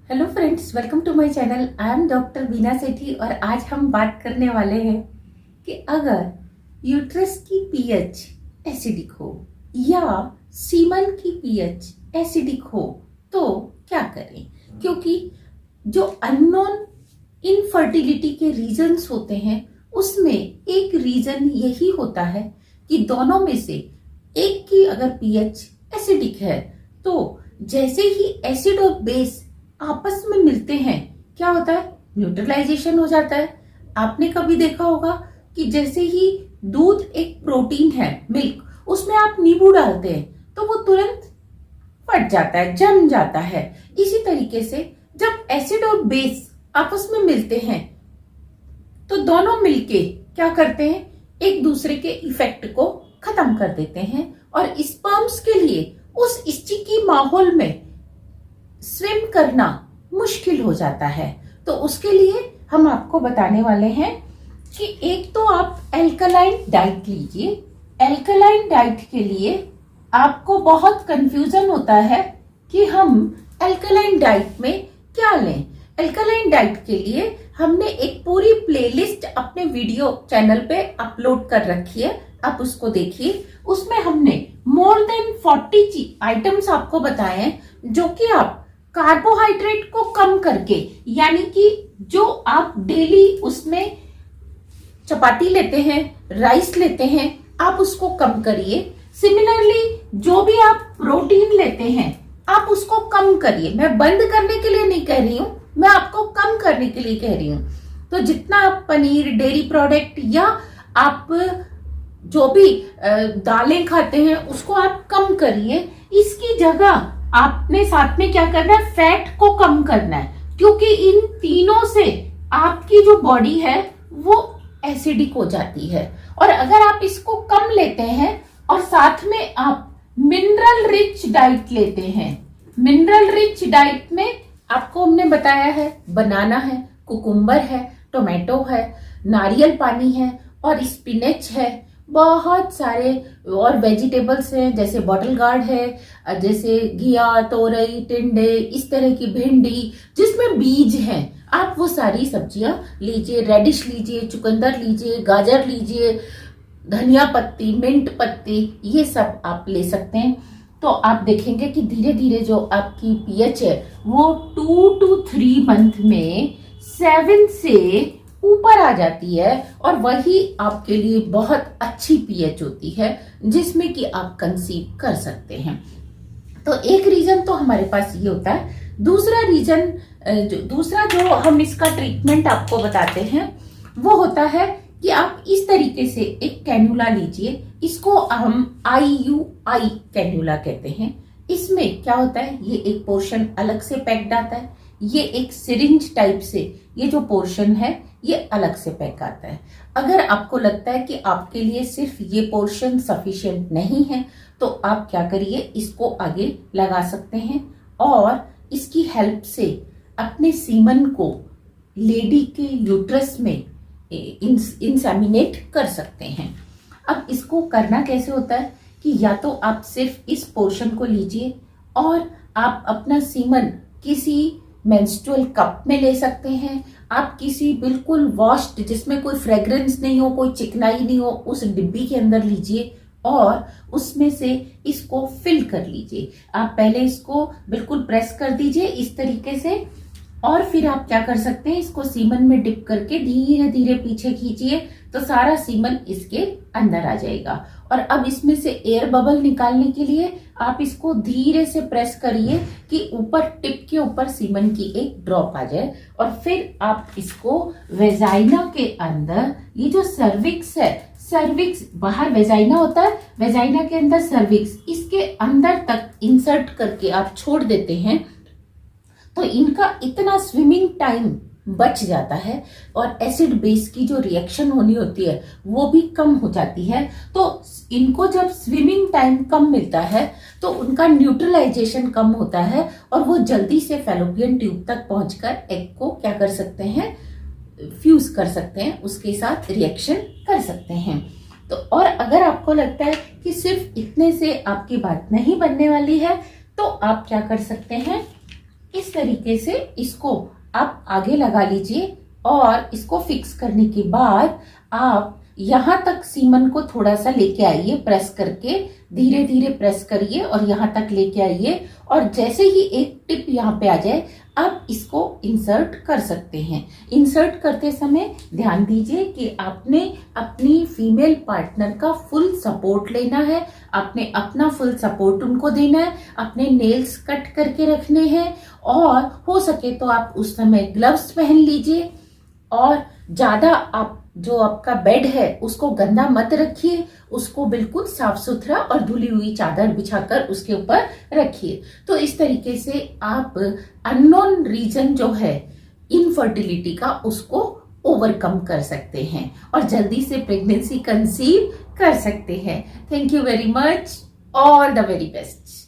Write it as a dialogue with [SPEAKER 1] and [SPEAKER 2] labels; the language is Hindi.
[SPEAKER 1] Hello friends, welcome to my channel. I am doctor Beena Sethi और आज हम बात करने वाले हैं कि अगर यूट्रस की पीएच एसिडिक हो या सीमन की पीएच एसिडिक हो तो क्या करें। क्योंकि जो अननोन इनफर्टिलिटी के रीजंस होते हैं उसमें एक रीजन यही होता है कि दोनों में से एक की अगर पीएच एसिडिक है तो जैसे ही एसिड और बेस आपस में मिलते हैं क्या होता है, न्यूट्रलाइजेशन हो जाता है। आपने कभी देखा होगा कि जैसे ही दूध एक प्रोटीन है, मिल्क, उसमें आप नींबू डालते हैं तो वो तुरंत फट जाता है, जम जाता है। इसी तरीके से जब एसिड और बेस आपस में मिलते हैं तो दोनों मिलके क्या करते हैं, एक दूसरे के इफेक्ट को खत्म कर देते हैं और स्पर्म्स के लिए उस स्टिकी माहौल में स्विम करना मुश्किल हो जाता है। तो उसके लिए हम आपको बताने वाले हैं कि एक तो आप एल्कलाइन डाइट लीजिए। एल्कलाइन डाइट के लिए आपको बहुत कंफ्यूजन होता है कि हम एल्कलाइन डाइट में क्या लें। एल्कलाइन डाइट के लिए हमने एक पूरी प्लेलिस्ट अपने वीडियो चैनल पे अपलोड कर रखी है, आप उसको देखिए। उसमें हमने मोर देन 40 आइटम्स आपको बताए हैं जो कि आप कार्बोहाइड्रेट को कम करके, यानी कि जो आप डेली उसमें चपाती लेते हैं, राइस लेते हैं, आप उसको कम करिए। सिमिलरली जो भी आप प्रोटीन लेते हैं आप उसको कम करिए। मैं बंद करने के लिए नहीं कह रही हूं, मैं आपको कम करने के लिए कह रही हूं। तो जितना आप पनीर, डेयरी प्रोडक्ट या आप जो भी दालें खाते हैं उसको आप कम करिए। इसकी जगह आपने साथ में क्या करना है, फैट को कम करना है। क्योंकि इन तीनों से आपकी जो बॉडी है वो एसिडिक हो जाती है। और अगर आप इसको कम लेते हैं और साथ में आप मिनरल रिच डाइट लेते हैं, मिनरल रिच डाइट में आपको हमने बताया है बनाना है, कुकुम्बर है, टोमेटो है, नारियल पानी है और स्पिनच है, बहुत सारे और वेजिटेबल्स हैं जैसे बॉटल गार्ड है, जैसे घिया, तोरई, टिंडे, इस तरह की भिंडी जिसमें बीज हैं। आप वो सारी सब्जियां लीजिए, रेडिश लीजिए, चुकंदर लीजिए, गाजर लीजिए, धनिया पत्ती, मिंट पत्ती, ये सब आप ले सकते हैं। तो आप देखेंगे कि धीरे धीरे जो आपकी पीएच है वो 2 to 3 मंथ में 7 से ऊपर आ जाती है और वही आपके लिए बहुत अच्छी पीएच होती है जिसमें कि आप कंसीव कर सकते हैं। तो एक रीजन तो हमारे पास ये होता है। दूसरा जो हम इसका ट्रीटमेंट आपको बताते हैं वो होता है कि आप इस तरीके से एक कैन्यूला लीजिए। इसको हम IUI कैन्यूला कहते हैं। इसमें क्या होता है, ये एक पोर्शन अलग से पैक्ड आता है, ये एक सिरिंज टाइप से ये जो पोर्शन है ये अलग से पैक आता है। अगर आपको लगता है कि आपके लिए सिर्फ ये पोर्शन सफिशिएंट नहीं है तो आप क्या करिए, इसको आगे लगा सकते हैं और इसकी हेल्प से अपने सीमन को लेडी के यूट्रस में इंसेमिनेट कर सकते हैं। अब इसको करना कैसे होता है कि या तो आप सिर्फ इस पोर्शन को लीजिए और आप अपना सीमन किसी मेंस्ट्रुअल कप में ले सकते हैं। आप किसी बिल्कुल वॉश्ड, जिसमें कोई फ्रेग्रेंस नहीं हो, कोई चिकनाई नहीं हो, उस डिब्बी के अंदर लीजिए और उसमें से इसको फिल कर लीजिए। आप पहले इसको बिल्कुल प्रेस कर दीजिए इस तरीके से और फिर आप क्या कर सकते हैं, इसको सीमन में डिप करके धीरे धीरे पीछे खींचिए तो सारा सीमन इसके अंदर आ जाएगा। और अब इसमें से एयर बबल निकालने के लिए आप इसको धीरे से प्रेस करिए कि ऊपर टिप के ऊपर सीमन की एक ड्रॉप आ जाए। और फिर आप इसको वेजाइना के अंदर, ये जो सर्विक्स है, सर्विक्स बाहर वेजाइना होता है, वेजाइना के अंदर सर्विक्स, इसके अंदर तक इंसर्ट करके आप छोड़ देते हैं तो इनका इतना स्विमिंग टाइम बच जाता है और एसिड बेस की जो रिएक्शन होनी होती है वो भी कम हो जाती है। तो इनको जब स्विमिंग टाइम कम मिलता है तो उनका न्यूट्रलाइजेशन कम होता है और वो जल्दी से फैलोपियन ट्यूब तक पहुंचकर एग को क्या कर सकते हैं, फ्यूज कर सकते हैं, उसके साथ रिएक्शन कर सकते हैं। तो और अगर आपको लगता है कि सिर्फ इतने से आपकी बात नहीं बनने वाली है तो आप क्या कर सकते हैं, इस तरीके से इसको आप आगे लगा लीजिए और इसको फिक्स करने के बाद आप यहां तक सीमन को थोड़ा सा लेके आइए, प्रेस करके धीरे धीरे प्रेस करिए और यहां तक लेके आइए। और जैसे ही एक टिप यहाँ पे आ जाए आप इसको इंसर्ट कर सकते हैं। इंसर्ट करते समय ध्यान दीजिए कि आपने अपनी फीमेल पार्टनर का फुल सपोर्ट लेना है, आपने अपना फुल सपोर्ट उनको देना है, अपने नेल्स कट करके रखने हैं और हो सके तो आप उस समय ग्लव्स पहन लीजिए। और ज्यादा आप जो आपका बेड है उसको गंदा मत रखिए, उसको बिल्कुल साफ सुथरा और धुली हुई चादर बिछाकर उसके ऊपर रखिए। तो इस तरीके से आप अननोन रीजन जो है इनफर्टिलिटी का उसको ओवरकम कर सकते हैं और जल्दी से प्रेगनेंसी कंसीव कर सकते हैं। Thank you very much, all the very best.